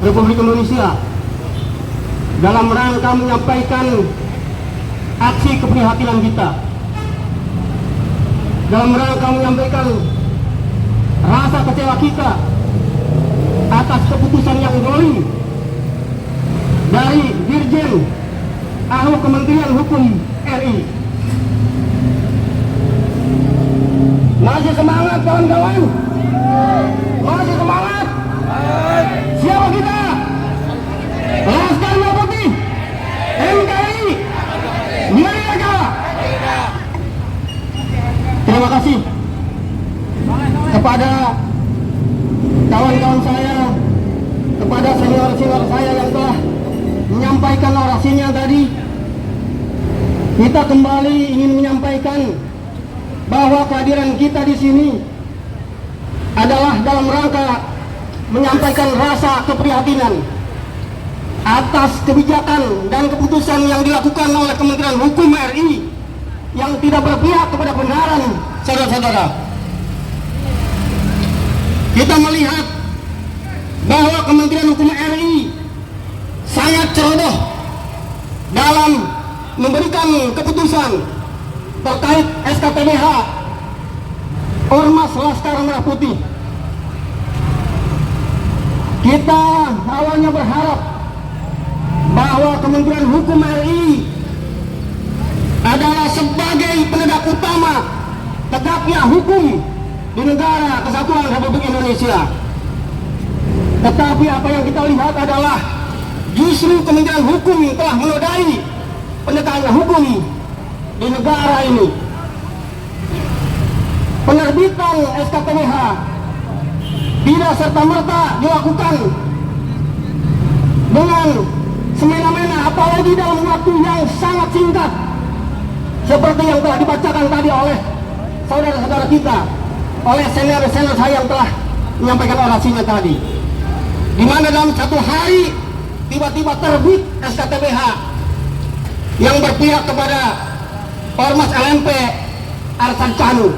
Republik Indonesia dalam rangka menyampaikan aksi keprihatinan kita, dalam rangka menyampaikan rasa kecewa kita atas keputusan yang zalim dari Dirjen Ahli Kementerian Hukum RI. Masih semangat kawan-kawan? Masih semangat? Siapa kita? Laskar Merah Putih, NKRI, Niaga. Terima kasih kepada kawan-kawan saya, kepada senior-senior saya yang telah menyampaikan orasinya tadi. Kita kembali ingin menyampaikan bahwa kehadiran kita di sini adalah dalam rangka menyampaikan rasa keprihatinan atas kebijakan dan keputusan yang dilakukan oleh Kementerian Hukum RI yang tidak berpihak kepada kebenaran saudara-saudara. Kita melihat bahwa Kementerian Hukum RI sangat ceroboh dalam memberikan keputusan terkait SKTBH Ormas Laskar Merah Putih. Kita awalnya berharap bahwa Kementerian Hukum RI adalah sebagai penegak utama tegaknya hukum di negara Kesatuan Republik Indonesia. Tetapi apa yang kita lihat adalah justru Kementerian Hukum telah menodai penegakan hukum di negara ini. Penerbitan SKTBH tidak serta-merta dilakukan dengan semena-mena, apalagi dalam waktu yang sangat singkat seperti yang telah dibacakan tadi oleh saudara-saudara kita, oleh senior-senior saya yang telah menyampaikan orasinya tadi, di mana dalam satu hari tiba-tiba terbit SKTBH yang berpihak kepada Ormas LMP Arsan Canu.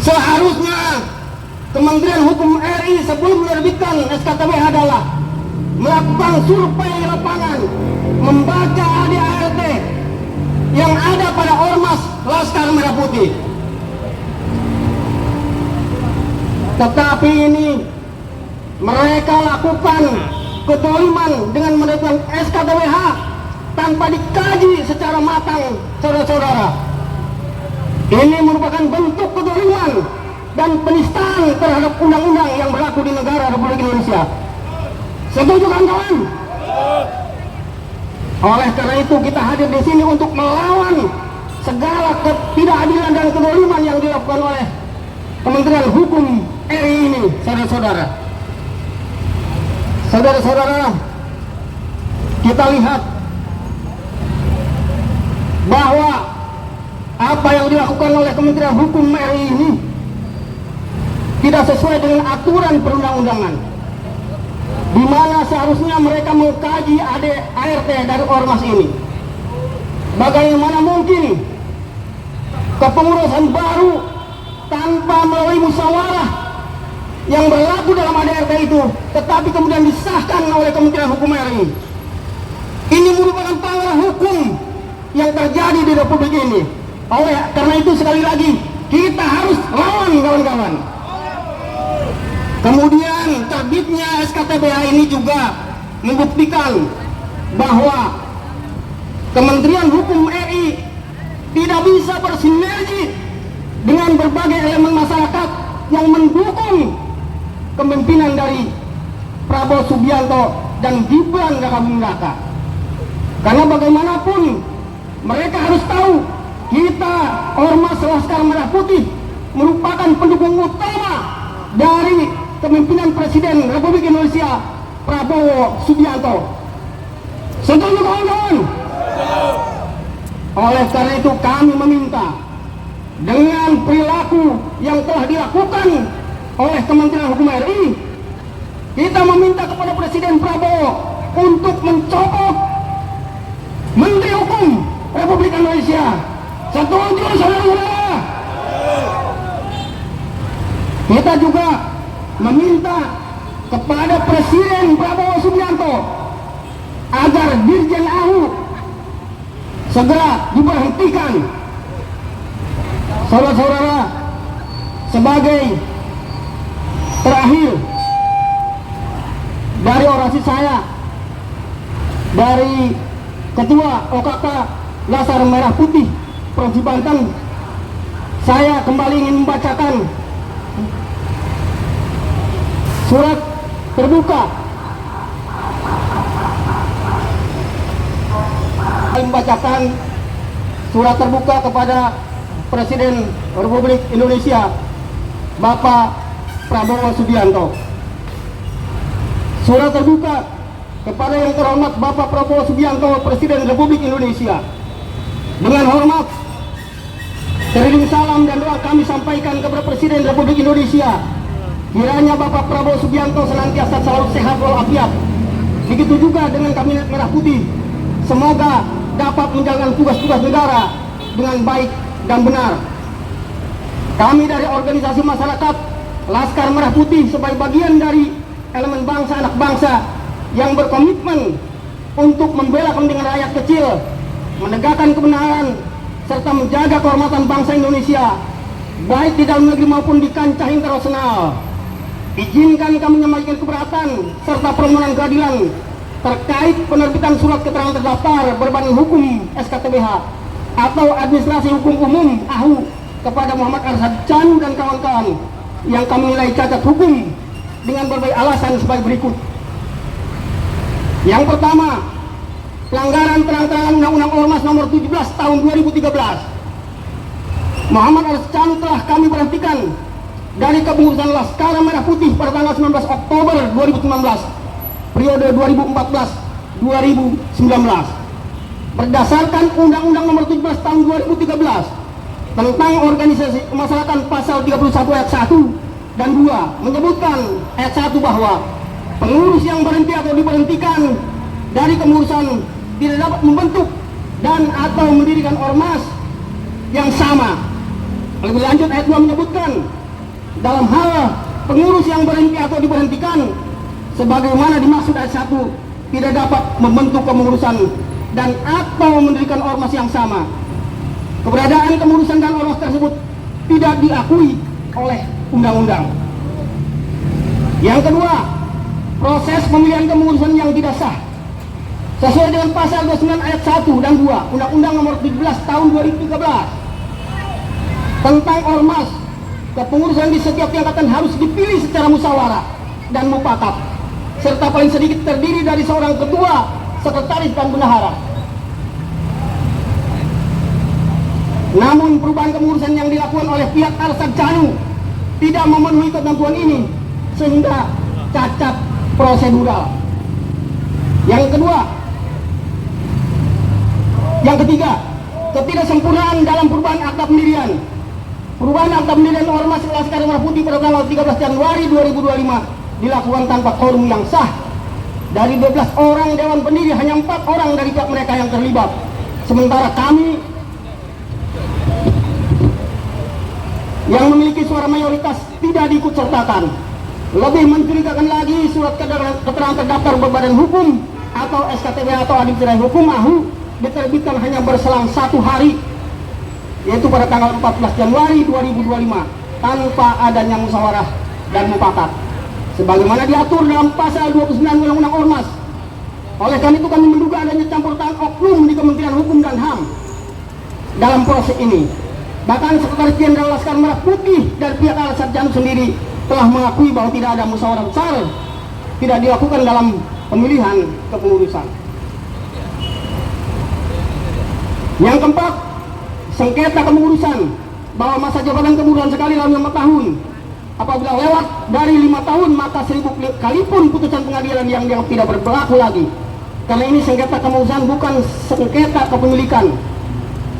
Seharusnya Kementerian Hukum RI sebelum menerbitkan SKTBH adalah melakukan survei lapangan, membaca ADART yang ada pada Ormas Laskar Merah Putih. Tetapi ini mereka lakukan kezaliman dengan menerbitkan SKTBH tanpa dikaji secara matang, saudara-saudara. Ini merupakan bentuk kezaliman dan penistaan terhadap undang-undang yang berlaku di negara Republik Indonesia. Setuju kawan-kawan? Oleh karena itu kita hadir di sini untuk melawan segala ketidakadilan dan kezaliman yang dilakukan oleh Kementerian Hukum RI ini, saudara-saudara. Saudara-saudara, kita lihat bahwa apa yang dilakukan oleh Kementerian Hukum RI ini tidak sesuai dengan aturan perundang-undangan, di mana seharusnya mereka mengkaji ADART dari ormas ini. Bagaimana mungkin kepengurusan baru tanpa melalui musyawarah yang berlaku dalam ADART itu, tetapi kemudian disahkan oleh Kementerian Hukum RI. Ini merupakan pelanggaran hukum yang terjadi di Republik ini. Oleh karena itu sekali lagi kita harus lawan kawan-kawan. Kemudian terbitnya SKTBH ini juga membuktikan bahwa Kementerian Hukum RI tidak bisa bersinergi dengan berbagai elemen masyarakat yang mendukung kepemimpinan dari Prabowo Subianto dan Gibran Rakabuming Raka. Karena bagaimanapun mereka harus tahu kita Ormas Laskar Merah Putih merupakan pendukung utama dari kepemimpinan Presiden Republik Indonesia Prabowo Subianto. Setuju kawan-kawan? Oleh karena itu kami meminta dengan perilaku yang telah dilakukan oleh Kementerian Hukum RI, kita meminta kepada Presiden Prabowo untuk mencopot Menteri Hukum Republik Indonesia. Setuju saudara-saudara? Kita juga meminta kepada Presiden Prabowo Subianto agar Dirjen AHU segera diberhentikan. Saudara-saudara, sebagai terakhir dari orasi saya, dari Ketua OKK Laskar Merah Putih Provinsi Banten, saya kembali ingin membacakan surat terbuka kepada Presiden Republik Indonesia Bapak Prabowo Subianto. Surat terbuka kepada yang terhormat Bapak Prabowo Subianto, Presiden Republik Indonesia. Dengan hormat, teriring salam dan doa kami sampaikan kepada Presiden Republik Indonesia. Kiranya Bapak Prabowo Subianto senantiasa selalu sehat walafiat. Begitu juga dengan Kabinet Merah Putih. Semoga dapat menjalankan tugas-tugas negara dengan baik dan benar. Kami dari organisasi masyarakat Laskar Merah Putih sebagai bagian dari elemen bangsa, anak bangsa yang berkomitmen untuk membela kepentingan rakyat kecil, menegakkan kebenaran, serta menjaga kehormatan bangsa Indonesia, baik di dalam negeri maupun di kancah internasional. Izinkan kami menyampaikan keberatan serta permohonan keadilan terkait penerbitan surat keterangan terdaftar berbadan hukum SKTBH atau Administrasi Hukum Umum AHU kepada Muhammad Arsyad Djanu dan kawan-kawan yang kami nilai cacat hukum dengan berbagai alasan sebagai berikut. Yang pertama, pelanggaran terang-terangan Undang-Undang Ormas Nomor 17 Tahun 2013. Muhammad Arsyad Djanu telah kami berhentikan dari kepengurusan Laskar Merah Putih pada tanggal 19 Oktober 2019, periode 2014-2019. Berdasarkan Undang-Undang Nomor 17 Tahun 2013 tentang organisasi kemasyarakatan pasal 31 ayat 1 dan 2 menyebutkan ayat 1 bahwa pengurus yang berhenti atau diberhentikan dari kepengurusan tidak dapat membentuk dan atau mendirikan ormas yang sama. Lebih lanjut ayat 2 menyebutkan dalam hal pengurus yang berhenti atau diberhentikan sebagaimana dimaksud ayat 1 tidak dapat membentuk kepengurusan dan atau mendirikan ormas yang sama. Keberadaan kepengurusan dan ormas tersebut tidak diakui oleh undang-undang. Yang kedua, proses pemilihan kepengurusan yang tidak sah sesuai dengan pasal 29 ayat 1 dan 2 Undang-Undang Nomor 17 Tahun 2013 tentang ormas. Kepengurusan di setiap tingkatan harus dipilih secara musyawarah dan mufakat, serta paling sedikit terdiri dari seorang ketua, sekretaris, dan bendahara. Namun perubahan kepengurusan yang dilakukan oleh pihak Arsyad Djanu tidak memenuhi ketentuan ini sehingga cacat prosedural. Yang ketiga, ketidaksempurnaan dalam perubahan akta pendirian. Perubahan akta pendirian Ormas Laskar Merah Putih pada tanggal 13 Januari 2025 dilakukan tanpa quorum yang sah. Dari 12 orang dewan pendiri hanya 4 orang dari pihak mereka yang terlibat. Sementara kami yang memiliki suara mayoritas tidak diikutsertakan. Lebih mencurigakan lagi, surat keterangan terdaftar berbadan hukum atau SKTB atau Administrasi Hukum AHU diterbitkan hanya berselang 1 hari, yaitu pada tanggal 14 Januari 2025 tanpa adanya musyawarah dan mufakat sebagaimana diatur dalam pasal 29 Undang-Undang Ormas. Oleh karena itu kami menduga adanya campur tangan oknum di Kementerian Hukum dan HAM dalam proses ini. Bahkan Sekretaris Jenderal Laskar Merah Putih dari pihak Arsyad Djanu sendiri telah mengakui bahwa tidak ada musyawarah besar tidak dilakukan dalam pemilihan kepengurusan. Yang keempat, sengketa kepengurusan, bahwa masa jabatan kepengurusan sekali dalam 5 tahun. Apabila lewat dari 5 tahun, maka 1000 kali pun putusan pengadilan yang dianggap tidak berlaku lagi. Karena ini sengketa kepengurusan bukan sengketa kepemilikan.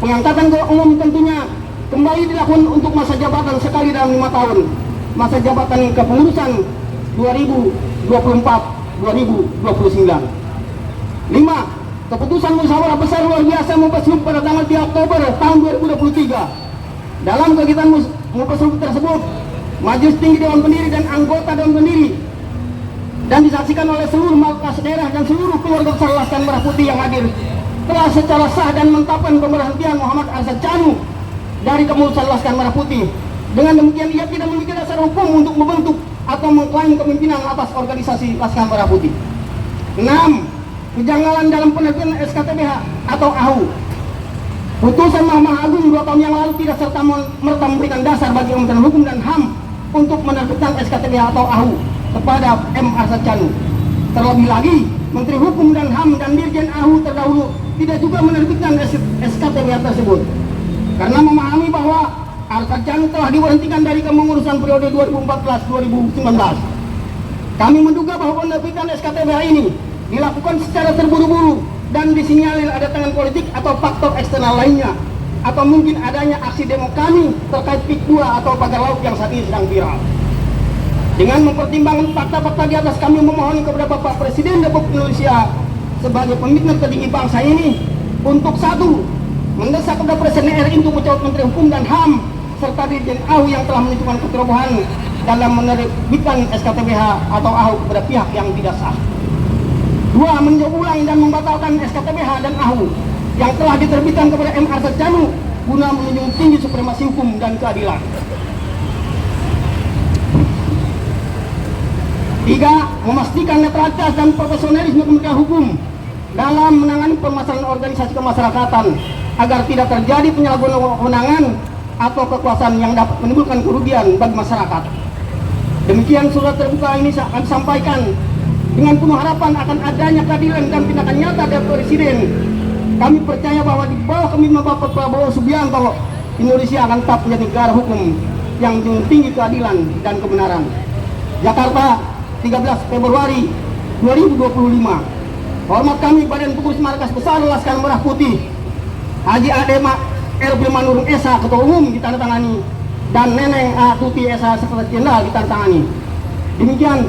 Pengangkatan ke umum tentunya kembali dilakukan untuk masa jabatan sekali dalam 5 tahun. Masa jabatan kepengurusan 2024-2029. 5. Keputusan musyawarah besar luar biasa Munaslup pada tanggal 3 Oktober tahun 2023. Dalam kegiatan Munaslup tersebut Majelis Tinggi Dewan Pendiri dan anggota Dewan Pendiri, dan disaksikan oleh seluruh markas daerah dan seluruh keluarga besar Laskar Merah Putih yang hadir, telah secara sah dan menetapkan pemberhentian Muhammad Arsad Chanu dari kepengurusan Laskar Merah Putih. Dengan demikian ia tidak memiliki dasar hukum untuk membentuk atau mengklaim kepemimpinan atas organisasi Laskar Merah Putih. 6. Kejanggalan dalam penerbitan SKTBH atau AHU. Putusan Mahkamah Agung 2 tahun yang lalu tidak serta-merta memberikan dasar bagi Kementerian Hukum dan HAM untuk menerbitkan SKTBH atau AHU kepada M. Arsad Chanu. Terlebih lagi, Menteri Hukum dan HAM dan Dirjen AHU terdahulu tidak juga menerbitkan SKTBH tersebut karena memahami bahwa Arsad Chanu telah diberhentikan dari kepengurusan periode 2014-2019. Kami menduga bahwa penerbitan SKTBH ini dilakukan secara terburu-buru dan disinyalir ada tangan politik atau faktor eksternal lainnya, atau mungkin adanya aksi demo kami terkait PIK 2 atau pagar laut yang saat ini sedang viral. Dengan mempertimbangkan fakta-fakta di atas, kami memohon kepada Bapak Presiden Republik Indonesia sebagai pemimpin tertinggi bangsa ini untuk 1. Mendesak kepada Presiden RI untuk mencopot Menteri Hukum dan HAM serta Dirjen AHU yang telah menunjukkan keterobohan dalam menerbitkan SKTBH atau AHU kepada pihak yang tidak sah. 2. Meninjau ulang dan membatalkan SKTBH dan AHU yang telah diterbitkan kepada M. Arsad Chanu guna menjunjung tinggi supremasi hukum dan keadilan. 3. Memastikan netralitas dan profesionalisme Kementerian Hukum dalam menangani permasalahan organisasi kemasyarakatan agar tidak terjadi penyalahgunaan kewenangan atau kekuasaan yang dapat menimbulkan kerugian bagi masyarakat. Demikian surat terbuka ini akan disampaikan dengan penuh harapan akan adanya keadilan dan tindakan nyata dari Presiden. Kami percaya bahwa di bawah kepemimpinan Bapak Prabowo Subianto, Indonesia akan tetap menjadi negara hukum yang tinggi keadilan dan kebenaran. Jakarta, 13 Februari 2025. Hormat kami Badan Pengurus Markas Besar Laskar Merah Putih, Haji Adema R. Manurung Esa Ketua Umum ditandatangani, dan Neneng A. Tuti Esa Sekretaris Jenderal ditandatangani. Demikian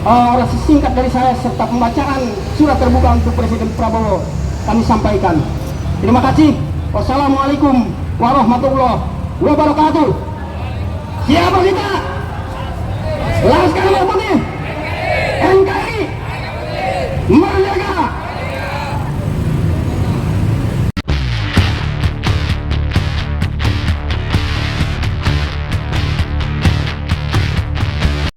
orasi singkat dari saya serta pembacaan surat terbuka untuk Presiden Prabowo kami sampaikan. Terima kasih. Wassalamualaikum warahmatullahi wabarakatuh. Siapa kita? Laskar Merah Putih.